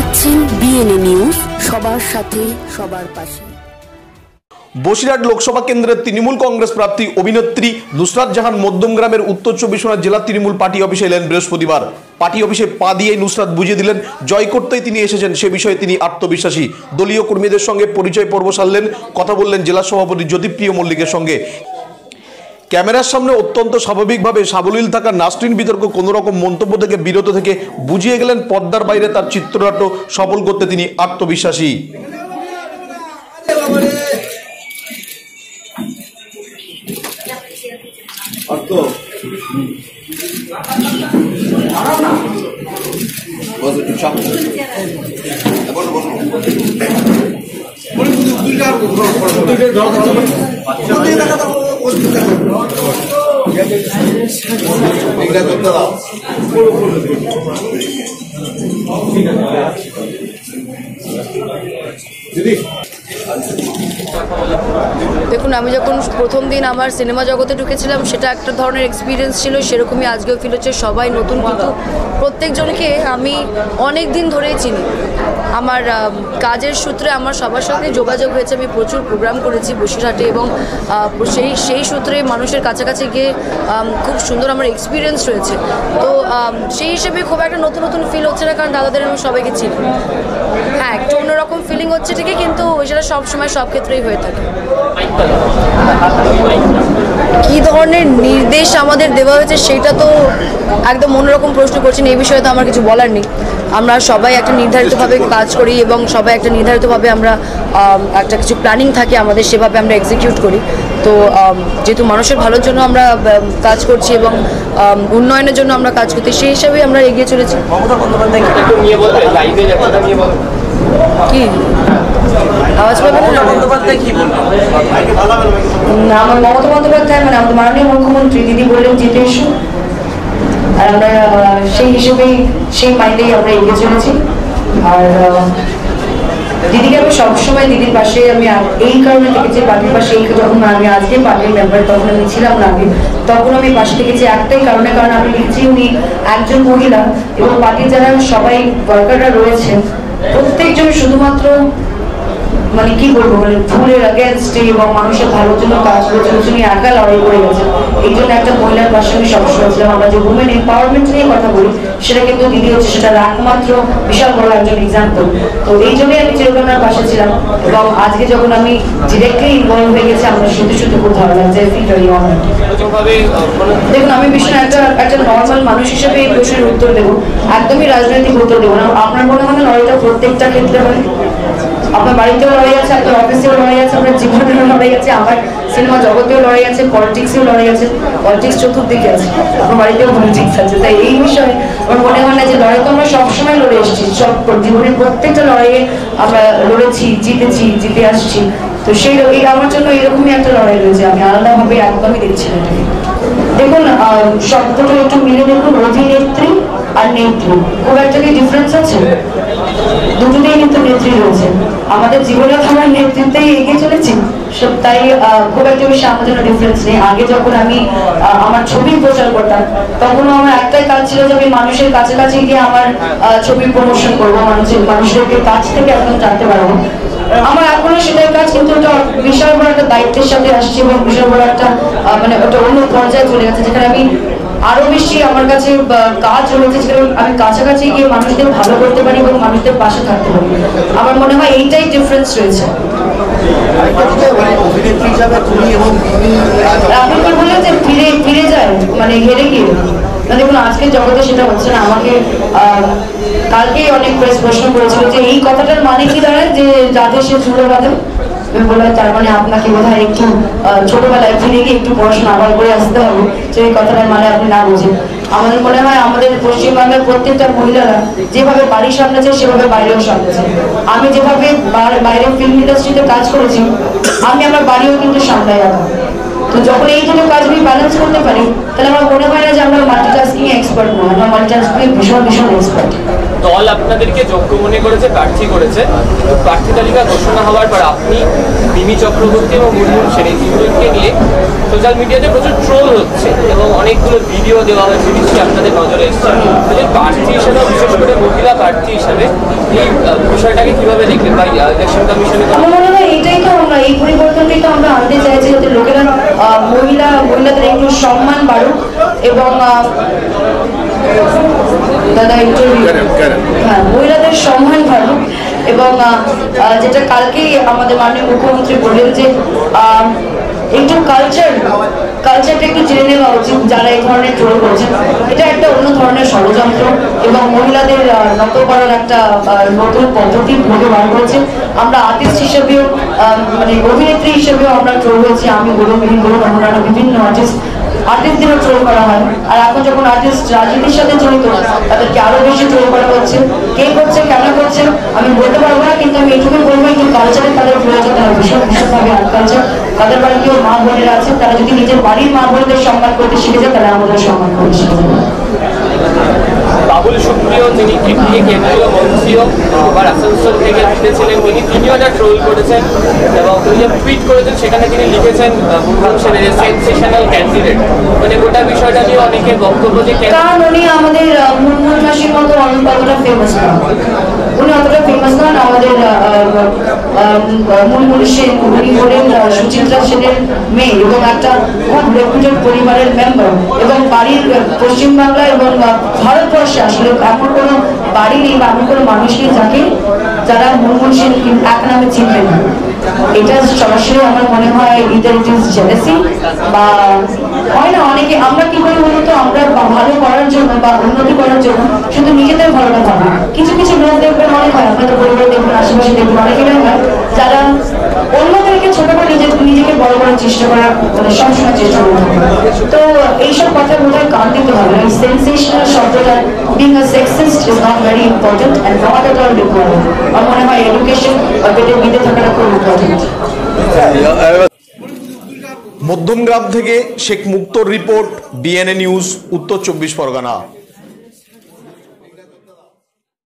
দেখছেন BNA news, সবার সাথে সবার পাশে। বসিরহাট লোকসভা কেন্দ্রের তৃণমূল কংগ্রেস প্রার্থী অভিনেত্রী নুসরাত জাহান মধ্যমগ্রামের উত্তর চব্বিশ পরগনা জেলা তৃণমূল পার্টি অফিসে এলেন বৃহস্পতিবার। পার্টি অফিসে পা দিয়ে নুসরাত বুঝিয়ে দিলেন জয় করতেই তিনি এসেছেন, সে বিষয়ে তিনি আত্মবিশ্বাসী। দলীয় কর্মীদের সঙ্গে পরিচয় পর্ব সারলেন, কথা বললেন জেলা সভাপতি জ্যোতিপ্রিয় মল্লিকের সঙ্গে। ক্যামেরার সামনে অত্যন্ত স্বাভাবিকভাবে সাবলীল থাকা নাসরিন বিতর্ক কোনো রকম মন্তব্য থেকে বিরত থেকে বুঝিয়ে গেলেন পর্দার বাইরে তার চিত্রনাট্য সফল করতে তিনি আত্মবিশ্বাসী। দেখুন, আমি যখন প্রথম দিন আমার সিনেমা জগতে ঢুকেছিলাম সেটা একটা ধরনের এক্সপিরিয়েন্স ছিল, সেরকমই আজকেও ফিল হচ্ছে। সবাই নতুন, কিন্তু প্রত্যেকজনকে আমি অনেক দিন ধরেই চিনি। আমার কাজের সূত্রে আমার সবার সঙ্গে যোগাযোগ হয়েছে, আমি প্রচুর প্রোগ্রাম করেছি বসিরহাটে, এবং সেই সূত্রে মানুষের কাছাকাছি গিয়ে খুব সুন্দর আমার এক্সপিরিয়েন্স রয়েছে। তো সেই হিসেবে খুব একটা নতুন নতুন ফিল হচ্ছে না, কারণ দাদাদের আমি সবাইকে চিনি। হ্যাঁ, একটু অন্যরকম ফিলিং হচ্ছে ঠিকই, কিন্তু সেটা সবসময় সব ক্ষেত্রেই হয়ে থাকে। কী ধরনের নির্দেশ আমাদের দেওয়া হয়েছে সেটা তো একদম অন্যরকম প্রশ্ন করছেন, এই বিষয়ে তো আমার কিছু বলার নেই। আমরা সবাই একটা নির্ধারিতভাবে কাজ করি এবং সবাই একটা নির্ধারিতভাবে আমরা একটা কিছু প্ল্যানিং থাকে আমাদের, সেভাবে আমরা এক্সিকিউট করি। তো যেহেতু মানুষের ভালোর জন্য আমরা কাজ করছি এবং উন্নয়নের জন্য আমরা কাজ করছি, সেই হিসাবেই আমরা এগিয়ে চলেছি। কি আওয়াজ পাবেন না? আমার মমতা বন্দ্যোপাধ্যায় মানে আমাদের মাননীয় মুখ্যমন্ত্রী দিদি বললেন জিতে এসো, আর আমরা সেই হিসেবেই সেই মাইন্ডেই আমরা এগিয়ে চলেছি। আর দিদিকে আমি সবসময় দিদির পাশে আমি এই কারণে দেখেছি, পার্টির পাশে। যখন আমি আজকে পার্টির মেম্বার, তখন আমি ছিলাম না আগে, তখন আমি পাশে থেকেছি একটাই কারণে, কারণ আমি দেখেছি উনি একজন মহিলা এবং পার্টির যারা সবাই ওয়ার্কাররা রয়েছেন প্রত্যেকজন শুধুমাত্র মানে কি বলবো, মানে ভুলের অ্যাগেনস্টে এবং মানুষের ভালোর জন্য কাজ করেছে, উনি একা লড়াই করে গেছেন। এই জন্য একটা মহিলার পাশে আমি সবসময় ছিলাম। আমরা যে উমেন এম্পাওয়ারমেন্ট নিয়ে কথা বলি, সেটা কিন্তু দিদি হচ্ছে সেটার একমাত্র বিশাল বড় একজন এক্সাম্পল। তো এই জন্যই আমি চিরকালের পাশে ছিলাম, এবং আজকে যখন আমি ডিরেক্টলি ইনভলভ হয়ে গেছি, আমরা সত্যি সত্যি খুব ভালো লাগছে। দেখুন, আমি ভীষণ একটা নর্মাল মানুষ হিসেবে এই প্রশ্নের উত্তর দেবো, একদমই রাজনৈতিক উত্তর দেবো না। আপনার মনে হয় লড়াইটা প্রত্যেকটা ক্ষেত্রে হয়? আপনার বাড়িতেও লড়াই আছে, আপনার অফিসেও লড়াই আছে, আপনার জীবনেও লড়াই আছে, আমার সিনেমা জগতেও লড়াই আছে, পলিটিক্সেও লড়াই আছে। পলিটিক্স চতুর্দিকে আছে, আপনার বাড়িতেও পলিটিক্স আছে। তাই এই বিষয়ে আমার মনে হয় না যে লড়াই তো আমরা সবসময় লড়ে এসেছি, সব জীবনের প্রত্যেকটা লড়াইয়ে আমরা লড়েছি, জিতেছি, জিতে আসছি। তো সেই আমার জন্য এরকমই একটা লড়াই রয়েছে, আমি আলাদাভাবে একদমই দেখছি না এটাকে। দেখুন, শব্দটা একটু মিলে দেখুন, অধিনেত্রী আর নেত্রী, খুব একটা কি ডিফারেন্স আছে? দুটোতেই কিন্তু নেত্রী রয়েছে। আমাদের জীবনে আমরা নেতৃত্বেই এগিয়ে চলেছি, তাই খুব একটা বেশি আমাদের জন্য ডিফারেন্স নেই। আগে যখন আমি আমার ছবির প্রচার করতাম, তখনও আমার একটাই কাজ ছিল যে আমি মানুষের কাছাকাছি গিয়ে আমার ছবির প্রমোশন করবো, মানুষেরকে কাছ থেকে একদম জানতে পারবো। আমার এখনো সেটাই কাজ, কিন্তু ওটা বিশাল বড় একটা দায়িত্বের সাথে আসছে এবং বিশাল বড় একটা মানে ওটা অন্য পর্যায়ে চলে গেছে, যেখানে আমি আরো বেশি আমার কাছে কাজ রয়েছে, যেখানে আমি কাছাকাছি গিয়ে মানুষদের ভালো করতে পারি এবং মানুষদের পাশে থাকতে পারি। আমার মনে হয় এইটাই ডিফারেন্স রয়েছে। আপনি কি বললেন যে ফিরে যায় মানে হেরে গিয়ে? দেখুন, আজকে জগতে সেটা হচ্ছে না। আমাকে কালকেই অনেক প্রেস প্রশ্ন করেছিল যে এই কথাটার মানে কি দাঁড়ায় যে যাদের সে চুড়ে বাঁধে। আমি বললাম তার মানে আপনাকে বোধ হয় একটু ছোটবেলায় ফিরে গিয়ে একটু পড়াশোনা আবার করে আসতে হবে, যে এই কথাটার মানে আপনি না বুঝেন। আমাদের মনে হয় আমাদের পশ্চিমবাংলার প্রত্যেকটা মহিলারা যেভাবে বাড়ির সামনেছে সেভাবে বাইরেও সামনেছে। আমি যেভাবে বাইরে ফিল্ম ইন্ডাস্ট্রিতে কাজ করেছি, আমি আমার বাড়িও কিন্তু সামলাই আবার। তো যখন এই দুটো কাজ আমি ব্যালেন্স করতে পারি, তাহলে আমার মনে হয় না যে আমরা মাল্টিটাস্কিং এক্সপার্ট নয়, আমরা মাল্টিটাস্কিং ভীষণ ভীষণ এক্সপার্ট। দল আপনাদেরকে যোগ্য মনে করেছে, প্রার্থী করেছে। প্রার্থী তালিকা ঘোষণা হওয়ার পর আপনি মিমি চক্রবর্তী এবং মুনমুন সেন এই তিনজনকে নিয়ে সোশ্যাল মিডিয়াতে প্রচুর ট্রোল হচ্ছে এবং অনেকগুলো ভিডিও দেওয়া হয়েছে, নিশ্চয়ই আপনাদের নজরে এসছে। প্রার্থী হিসেবে, বিশেষ করে মহিলা প্রার্থী হিসাবে এই বিষয়টাকে কিভাবে দেখবেন বা ইলেকশন কমিশনে? আমার মনে হয় এটাই তো আমরা, এই পরিবর্তনটাই তো আমরা আনতে চাইছি, যাতে লোকেরা মহিলাদের একটু সম্মান বাড়ুক এবং দাদা ইন্টারভিউ, হ্যাঁ, মহিলাদের সম্মান বাড়ুক। এবং যেটা কালকেই আমাদের মাননীয় মুখ্যমন্ত্রী বললেন যে একটু কালচারটা একটু জেনে নেওয়া উচিত। যারা এই ধরনের ট্রোল করছেন, এটা একটা অন্য ধরনের ষড়যন্ত্র এবং মহিলাদের নত করার একটা নতুন পদ্ধতি ভেবে বার করেছে। আমরা আর্টিস্ট হিসেবেও, মানে অভিনেত্রী হিসেবেও আমরা ট্রোল হয়েছি। আমি বলুন, মিহির বলুন, অন্যান্য বিভিন্ন আর্টিস্টদেরও ট্রোল করা হয়। আর এখন যখন আর্টিস্ট রাজনীতির সাথে জড়িত, তাদেরকে আরো বেশি ট্রোল করা হচ্ছে। কে করছে, কেন করছে আমি বলতে পারবো না, কিন্তু আমি এটুকুই বলবো, একটু কালচারে তাদের প্রয়োজন হয়, ভীষণভাবে আর্ট কালচার। তাদের বাড়িতেও মা বোনেরা আছে, তারা যদি নিজের বাড়ির মা বোনদের সম্মান করতে শিখে যায়, তারা আমাদের সম্মান করতে শিখে যাবে। বাবুল সুপ্রিয়, যিনি কেন্দ্রীয় মন্ত্রীও আবার আসানসোল থেকে জিতেছিলেন, তিনিও একটা ট্রোল করেছেন এবং তিনি যে টুইট করেছেন সেখানে তিনি লিখেছেন মুনমুন সেন সেনসেশনাল ক্যান্ডিডেট। মানে গোটা বিষয়টা নিয়ে অনেকে বক্তব্য, যে কারণ উনি আমাদের মুনমুন মাসির মতো অতটা ফেমাস নন, উনি অতটা ফেমাস নন। আমাদের মুনমুন সেন, উনি হলেন সুচিত্রা সেনের মেয়ে এবং একটা খুব রেপুটেড পরিবারের মেম্বার, এবং বাড়ির পশ্চিমবাংলা এবং ভারতবর্ষে আসলে এমন কোনো বাড়ি নেই বা এমন কোনো মানুষ নেই যারা মুনমুন সেন এক নামে চিনবে না। এটা সরাসরি আমার মনে হয় ইদার ইট ইজ জেলাসি, বা হয় না অনেকে, আমরা কি করি বলতো, আমরা ভালো করার জন্য বা উন্নতি করার জন্য শুধু নিজেদের ভালোটা ভাবি। কিছু কিছু লোক দেখবেন, অনেক হয়, আপনাদের পরিবার দেখবেন, আশেপাশে দেখবেন, অনেকেরই হয় যারা অন্যদেরকে ছোট করে নিজেকে বড় করার চেষ্টা করার, মানে সবসময় চেষ্টা করে থাকে। তো এইসব কথা বোধহয় কান দিতে হবে। সেন্সেশনাল শব্দটা, being a sexist is not very important and not at all required. আমার মনে হয় এডুকেশন বা বেঁধে থাকাটা খুব ইম্পর্টেন্ট। মধ্যমগ্রাম থেকে শেখ মুক্তোর রিপোর্ট, ডিএনএ নিউজ, উত্তর 24 পরগনা।